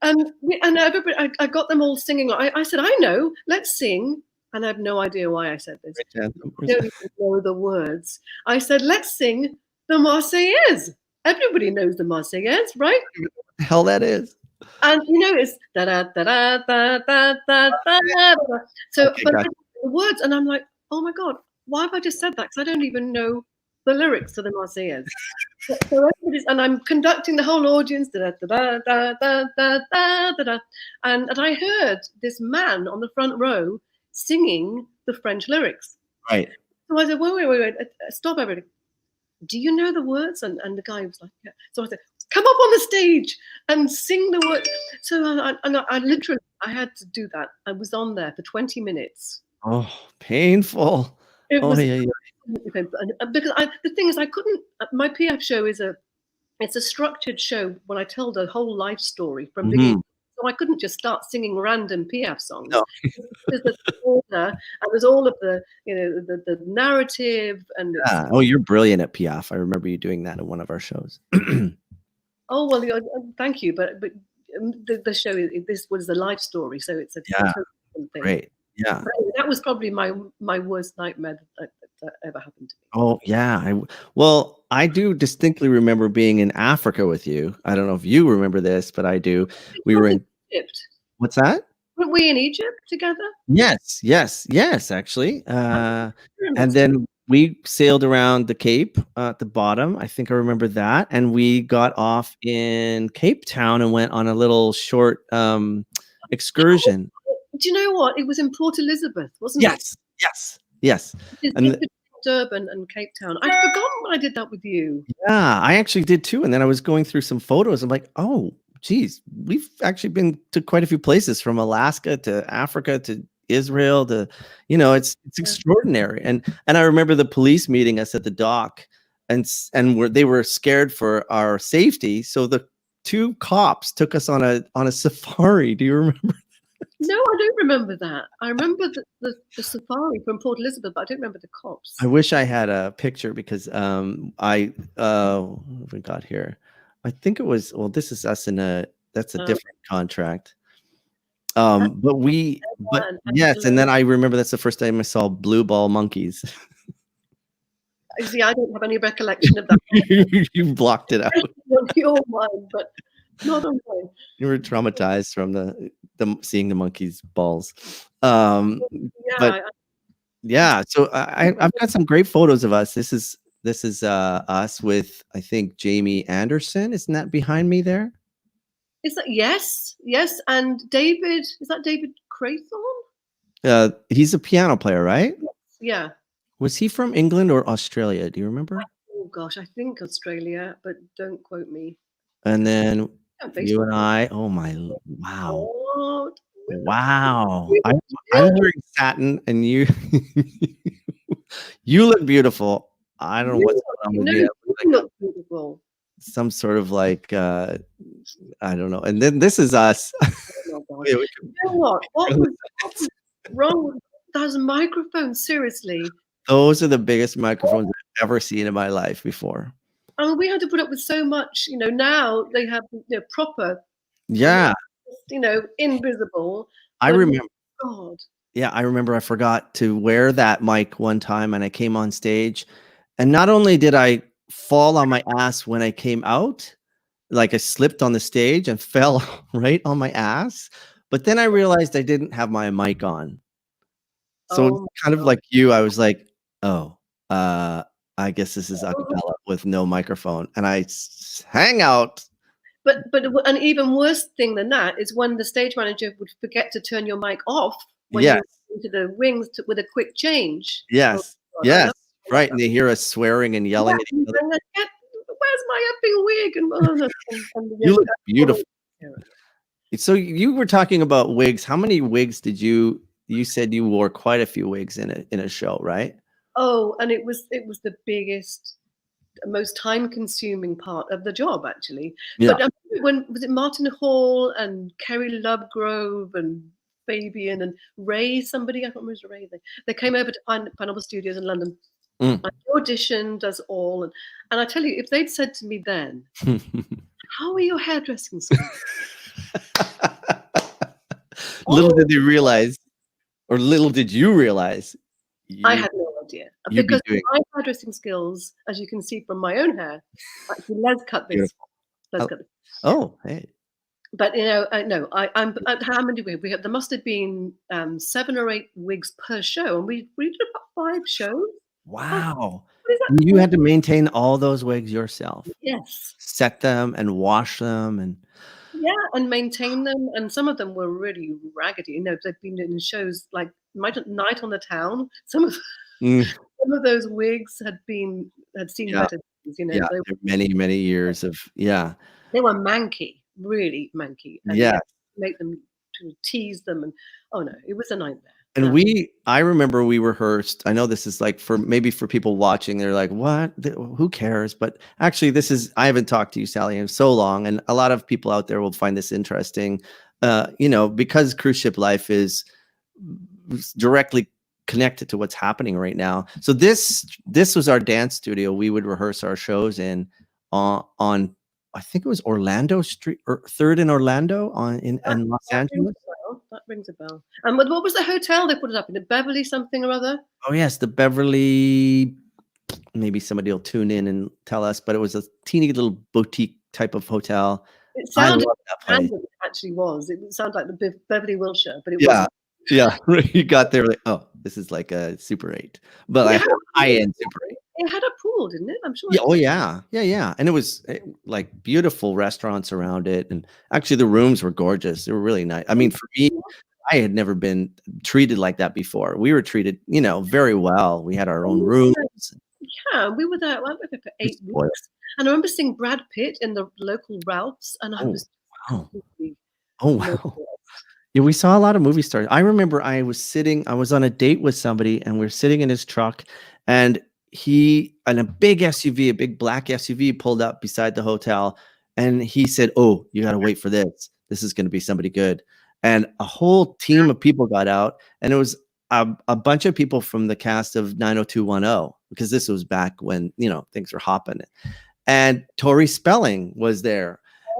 and everybody, I got them all singing. I said, I know. Let's sing. And I have no idea why I said this. I don't even know the words. I said, let's sing the Marseillaise. Everybody knows the Marseillaise, right? What the hell that is? And it's da da da da da da da da. So, but the words, and I'm like, oh my God, why have I just said that? Because I don't even know the lyrics to the Marseillaise. So everybody's, and I'm conducting the whole audience, da da da da da da da da, and I heard this man on the front row singing the French lyrics. Right. So I said, wait, stop everybody. Do you know the words? And the guy was like, yeah. So I said, come up on the stage and sing the words. So I literally, I had to do that. I was on there for 20 minutes. Oh, painful. It was because the thing is, I couldn't. My Piaf show it's a structured show when I tell the whole life story from beginning. So I couldn't just start singing random Piaf songs. No. There's the order, and there's all of the the narrative and. Oh, you're brilliant at Piaf. I remember you doing that in one of our shows. Oh well, thank you. But the show, this was the life story, so it's a different thing. Great. Yeah. That was probably my worst nightmare that ever happened to me. Oh yeah. I do distinctly remember being in Africa with you. I don't know if you remember this, but I do. We were in Egypt. What's that? Weren't we in Egypt together? Yes, actually. And then we sailed around the Cape at the bottom. I think I remember that. And we got off in Cape Town and went on a little short excursion. Do you know what? It was in Port Elizabeth, wasn't it? Yes. And Durban and Cape Town. I'd forgotten when I did that with you. Yeah, I actually did too. And then I was going through some photos. I'm like, oh, geez, we've actually been to quite a few places, from Alaska to Africa to Israel to, it's extraordinary. And I remember the police meeting us at the dock, and they were scared for our safety. So the two cops took us on a safari. Do you remember? No, I don't remember that. I remember the safari from Port Elizabeth, but I don't remember the cops. I wish I had a picture because what have we got here? I think it was, this is us that's a different contract. Yes. And then I remember that's the first time I saw blue ball monkeys. See, I don't have any recollection of that. You blocked it out. On your mind, but not on mine. You were traumatized from the seeing the monkeys' balls. So I've got some great photos of us. This is This is us with, I think, Jamie Anderson. Isn't that behind me there? Is that yes, and David? Is that David Craythorne? He's a piano player, right? Yeah. Was he from England or Australia? Do you remember? Oh gosh, I think Australia, but don't quote me. And then you and I. Oh my! Wow! Oh, wow! I'm wearing satin, and you you look beautiful. I don't know what's going on with you. You look beautiful. Some sort of like I don't know. And then this is us. Oh my God. You know what? What was wrong with those microphones? Seriously. Those are the biggest microphones I've ever seen in my life before. I mean, we had to put up with so much. You know, now they have proper. Yeah. You know, invisible. I remember. God. Yeah, I remember I forgot to wear that mic one time and I came on stage. And not only did I fall on my ass when I came out, like I slipped on the stage and fell right on my ass, but then I realized I didn't have my mic on. So kind of like you, I was like, oh, I guess this is a cappella with no microphone. And I hang out. But an even worse thing than that is when the stage manager would forget to turn your mic off when you went into the wings with a quick change. Yes. Yes. Right. And they hear us swearing and yelling at each other. Where's my effing wig? And you look beautiful. So you were talking about wigs. How many wigs did you said you wore quite a few wigs in a show, right? Oh, and it was the biggest, most time-consuming part of the job, actually. Yeah. But when was it Martin Hall and Kerry Lovegrove and Fabian and Ray? Somebody, I can't remember Ray. They came over to Pineapple Studios in London. I auditioned, does all, and I tell you, if they'd said to me then, "How are your hairdressing skills?" Little did they realize, or little did you realize. I had no idea, because my hairdressing skills, as you can see from my own hair, actually, let's cut this. Let's cut this. Oh, hey. But you know, no, I'm. How many we have? There must have been 7 or 8 wigs per show, and we did about 5 shows. Wow. You had to maintain all those wigs yourself. Yes. Set them and wash them and. Yeah, and maintain them, and some of them were really raggedy. You know, they've been in shows like Night on the Town. Some of those wigs had seen better things. You know, yeah, many years of They were manky, really manky. And make them to tease them, and oh no, it was a nightmare. And I remember we rehearsed. I know this is like maybe for people watching, they're like, what? Who cares? But actually, I haven't talked to you, Sally, in so long. And a lot of people out there will find this interesting, because cruise ship life is directly connected to what's happening right now. So this was our dance studio. We would rehearse our shows in on I think it was Orlando Street or 3rd in Orlando in Los Angeles. That rings a bell. And what was the hotel they put it up in? The Beverly something or other? Oh yes, the Beverly. Maybe somebody will tune in and tell us, but it was a teeny little boutique type of hotel. It sounded it actually was. It sounded like the Beverly Wilshire, but it wasn't. Yeah. You got there like, oh, this is like a Super 8, but like high-end Super 8. It had a pool, didn't it? I'm sure. Yeah. Oh yeah. And it was like beautiful restaurants around it, and actually the rooms were gorgeous. They were really nice. I mean, for me, I had never been treated like that before. We were treated, very well. We had our own rooms. Yeah, we were there. I went there for 8 weeks, and I remember seeing Brad Pitt in the local Ralph's, and I was wow. Yeah, we saw a lot of movie stars. I remember I was on a date with somebody, and we were sitting in his truck, and a big SUV, a big black SUV pulled up beside the hotel, and he said, "Oh, you got to wait for this. This is going to be somebody good." And a whole team of people got out, and it was a bunch of people from the cast of 90210, because this was back when, things were hopping. And Tori Spelling was there,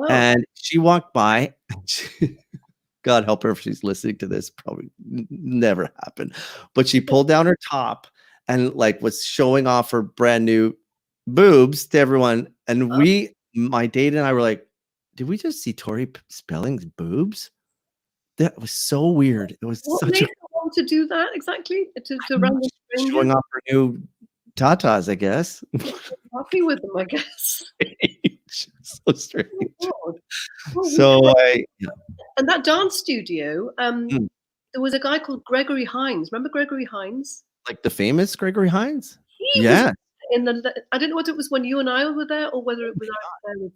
and she walked by. God help her if she's listening to this. Probably never happened. But she pulled down her top and was showing off her brand new boobs to everyone. And my date and I were like, did we just see Tori Spelling's boobs? That was so weird. It was what made her want to do that exactly? To run showing off her new tatas, I guess. Happy with them, I guess. So strange. Oh, God. So and that dance studio, Mm. there was a guy called Gregory Hines. Remember Gregory Hines? Like the famous Gregory Hines? He Yeah. was in the. I don't know whether it was when you and I were there or whether it was I was there with.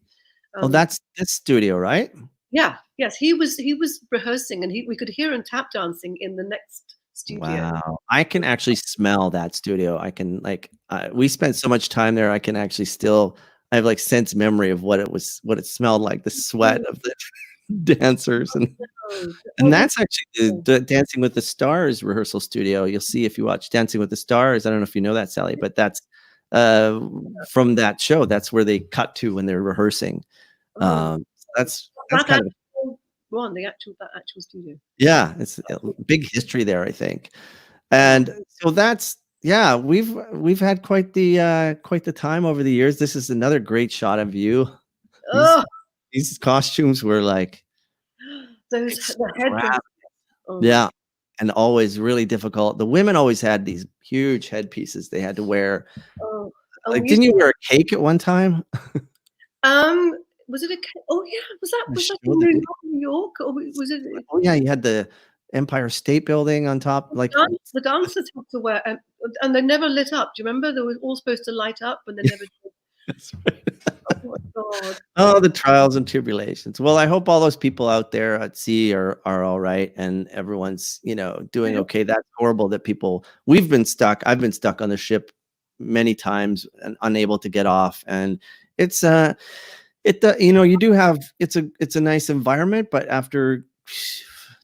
Oh, that's this studio, right? Yeah. Yes, he was rehearsing, and we could hear him tap dancing in the next studio. Wow. I can actually smell that studio. I can we spent so much time there. I can actually still, I have like sense memory of what it smelled like, the sweat of the dancers. And that's actually the Dancing with the Stars rehearsal studio. You'll see if you watch Dancing with the Stars. I don't know if you know that, Sally, but that's from that show. That's where they cut to when they're rehearsing. That's kind of that actual studio. Yeah, it's a big history there, I think. And so that's we've had quite the time over the years. This is another great shot of you. These costumes were like yeah, and always really difficult. The women always had these huge headpieces they had to wear. Like, didn't you wear a cake at one time? Was it a cake? Oh yeah, was that in New York, or was it? Oh yeah, you had the Empire State Building on top. Like the dancers had to wear, and they never lit up. Do you remember? They were all supposed to light up, but they never did. That's right. Oh my God. Oh, the trials and tribulations. Well, I hope all those people out there at sea are all right, and everyone's doing okay. That's horrible that we've been stuck. I've been stuck on the ship many times and unable to get off, and it's you do have it's a nice environment, but after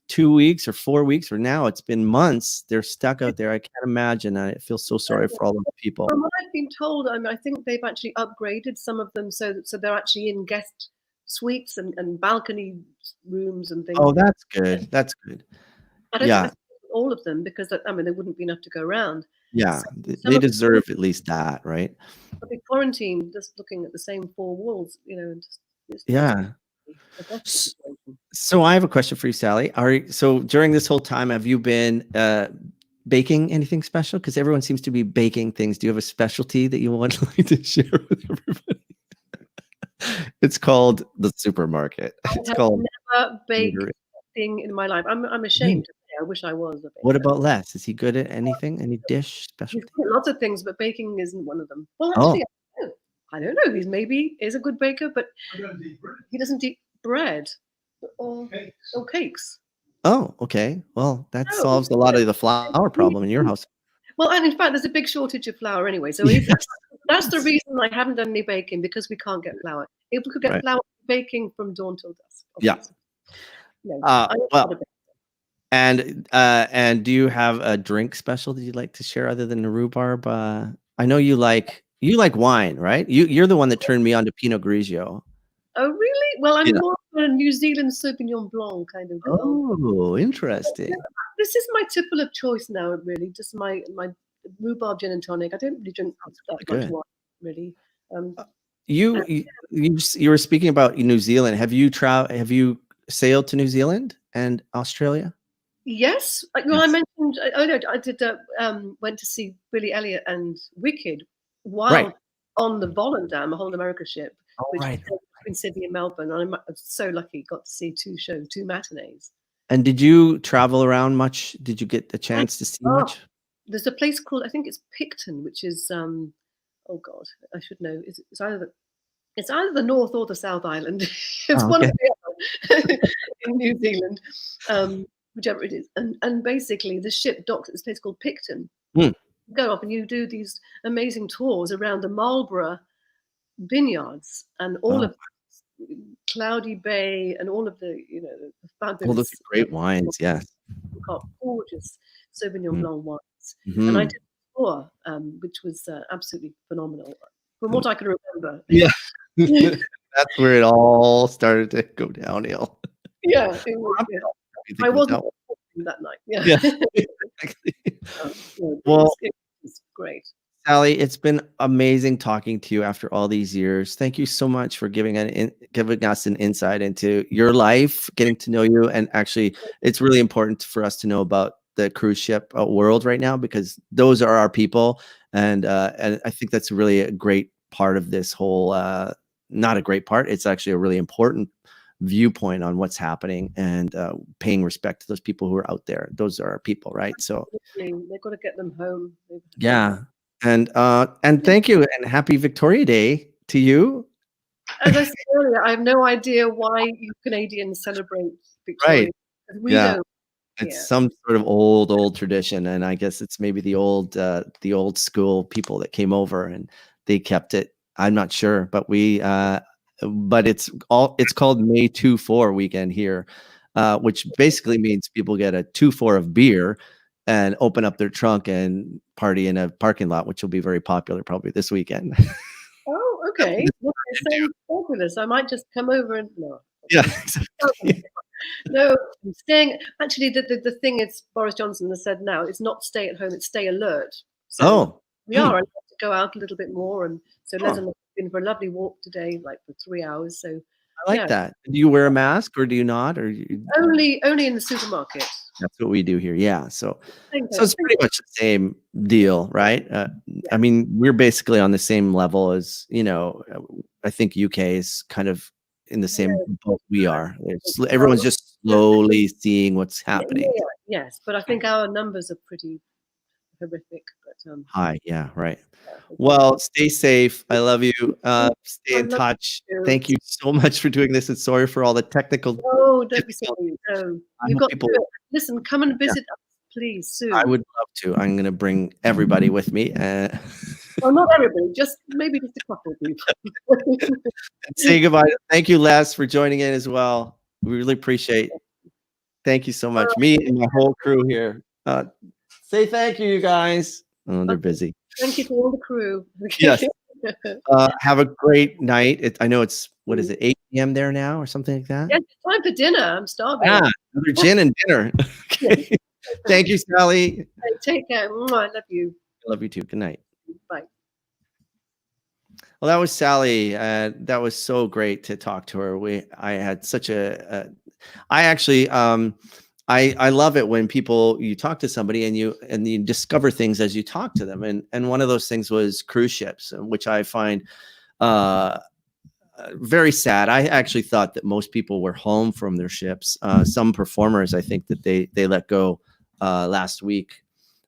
2 weeks or 4 weeks, or now it's been months, they're stuck out there. I can't imagine. I feel so sorry for all those people. From what I've been told, I think they've actually upgraded some of them so they're actually in guest suites and balcony rooms and things. Oh, that's good. That's good. I don't think all of them, because they wouldn't be enough to go around. Yeah, they deserve at least that, right? But they quarantine just looking at the same four walls, and just yeah. So I have a question for you, Sally. So during this whole time, have you been baking anything special? Because everyone seems to be baking things. Do you have a specialty that you want to share with everybody? It's called the supermarket. It's called never baked thing in my life. I'm ashamed to say. I wish I was a baker. What about Les? Is he good at anything? Any dish specialty? He's good at lots of things, but baking isn't one of them. Well, actually, I don't know. He maybe is a good baker, but he doesn't eat bread or cakes. Oh, okay. Well, that solves a lot of the flour problem in your house. Well, and in fact, there's a big shortage of flour anyway. So that's the reason I haven't done any baking, because we can't get flour. If we could get flour, baking from dawn till dusk. Obviously. And do you have a drink special that you'd like to share other than the rhubarb? I know you like wine, right? You're the one that turned me on to Pinot Grigio. Oh, really? Well, I'm more of a New Zealand Sauvignon Blanc kind of girl. Oh, interesting. This is my tipple of choice now, really. Just my rhubarb gin and tonic. I don't really drink that much wine, really. You were speaking about New Zealand. Have you sailed to New Zealand and Australia? Yes. Well, I mentioned. I did. Went to see Billy Elliot and Wicked while on the Volendam, a Holland America ship, which was between Sydney and Melbourne. And I'm so lucky, got to see two matinees. And did you travel around much? Did you get the chance to see much? There's a place called, I think it's Picton, which is oh God, I should know. It's either the North or the South Island. It's one of the other in New Zealand, whichever it is. And basically, the ship docks at this place called Picton. You go up and you do these amazing tours around the Marlborough vineyards and all of Cloudy Bay and all of the the fabulous, all those great wines. Yes, we've got gorgeous Sauvignon Blanc wines, and I did a tour, which was absolutely phenomenal. From what I can remember. Yeah. That's where it all started to go downhill. Yeah, I wasn't that night. Yeah. Exactly. Well, it was great. Sally, it's been amazing talking to you after all these years. Thank you so much for giving us an insight into your life, getting to know you, and actually, it's really important for us to know about the cruise ship world right now, because those are our people. And I think that's really a great part of this whole, not a great part. It's actually a really important viewpoint on what's happening, and paying respect to those people who are out there. Those are our people, right? So they've got to get them home. yeah. And thank you, and happy Victoria Day to you. As I said earlier, I have no idea why you Canadians celebrate Victoria. Right. We Yeah. don't. It's some sort of old tradition, and I guess it's maybe the old school people that came over and they kept it. I'm not sure, but but it's called May 2-4 weekend here, which basically means people get a 2-4 of beer and open up their trunk and party in a parking lot, which will be very popular probably this weekend. Oh, okay. It sounds fabulous. I might just come over and no. Yeah, exactly. No, I'm staying. Actually, the thing is, Boris Johnson has said now it's not stay at home; it's stay alert. So we are allowed to go out a little bit more, and so Les and I've been for a lovely walk today, like for 3 hours. So I like that. Do you wear a mask or do you not? Or only in the supermarket. That's what we do here. Yeah. So it's pretty much the same deal, right? I mean, we're basically on the same level as, I think UK is kind of in the same boat we are. Everyone's just slowly seeing what's happening. Yes, but I think our numbers are pretty horrific. But high, yeah, right. Well, stay safe. I love you. Stay in touch. Thank you so much for doing this, and sorry for all the technical. Oh, don't be sorry. You've got to listen. Come and visit us, please, soon. I would love to. I'm going to bring everybody with me. Well, not everybody, maybe just a couple of people. Say goodbye. Thank you, Les, for joining in as well. We really appreciate it. Thank you so much. Me and my whole crew here. Say thank you, you guys. Oh, they're busy. Thank you to all the crew. Yes. Have a great night. I know it's, what is it, 8 p.m. there now or something like that? Yeah, it's time for dinner. I'm starving. Yeah, another gin and dinner. Okay. Thank you, Sally. Hey, take care. I love you. I love you too. Good night. Bye. Well, that was Sally. That was so great to talk to her. I had such I actually, I love it when you talk to somebody and you discover things as you talk to them. And one of those things was cruise ships, which I find very sad. I actually thought that most people were home from their ships. Some performers, I think that they let go last week,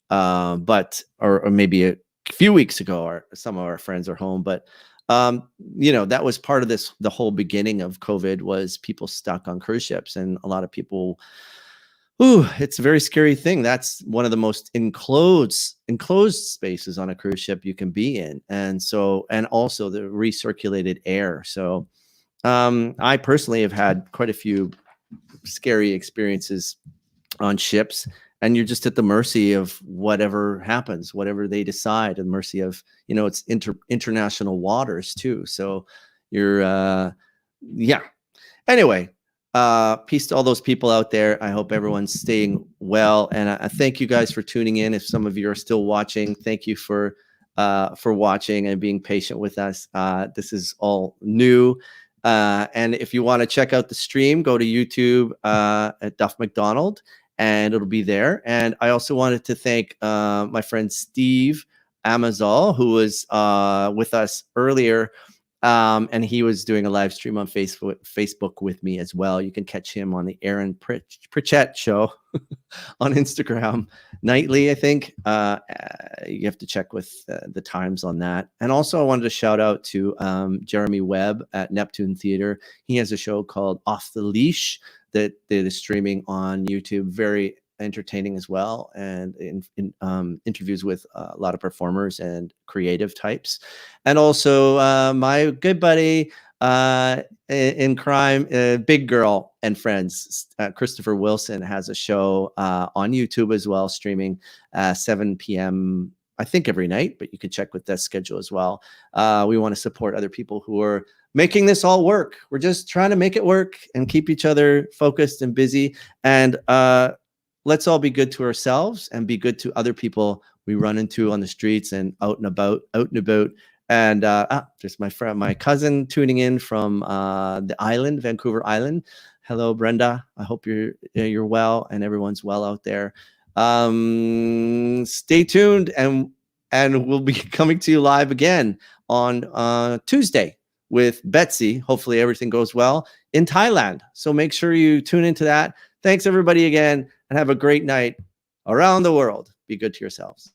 or maybe a few weeks ago, or some of our friends are home. But that was part of the whole beginning of COVID, was people stuck on cruise ships, and a lot of people. Ooh, it's a very scary thing. That's one of the most enclosed spaces on a cruise ship you can be in. And also the recirculated air. So I personally have had quite a few scary experiences on ships, and you're just at the mercy of whatever happens, whatever they decide, at the mercy of, it's international waters too. So you're, Anyway, peace to all those people out there. I hope everyone's staying well, and I thank you guys for tuning in. If some of you are still watching, thank you for watching and being patient with us. This is all new, and if you want to check out the stream, go to YouTube at Duff McDonald, and it'll be there. And I also wanted to thank my friend Steve Amazol, who was with us earlier. And he was doing a live stream on Facebook with me as well. You can catch him on the Aaron Pritchett show on Instagram nightly, I think. You have to check with the times on that. And also I wanted to shout out to Jeremy Webb at Neptune Theater. He has a show called Off the Leash that is streaming on YouTube. Very entertaining as well, and in interviews with a lot of performers and creative types. And also my good buddy in crime, Big Girl and Friends, Christopher Wilson, has a show on YouTube as well, streaming 7 p.m. I think every night, but you can check with that schedule as well. We want to support other people who are making this all work. We're just trying to make it work and keep each other focused and busy. And let's all be good to ourselves and be good to other people we run into on the streets and out and about. And there's my cousin tuning in from the island, Vancouver Island. Hello, Brenda. I hope you're well and everyone's well out there. Stay tuned, and And we'll be coming to you live again on Tuesday with Betsy. Hopefully everything goes well in Thailand. So make sure you tune into that. Thanks everybody again, and have a great night around the world. Be good to yourselves.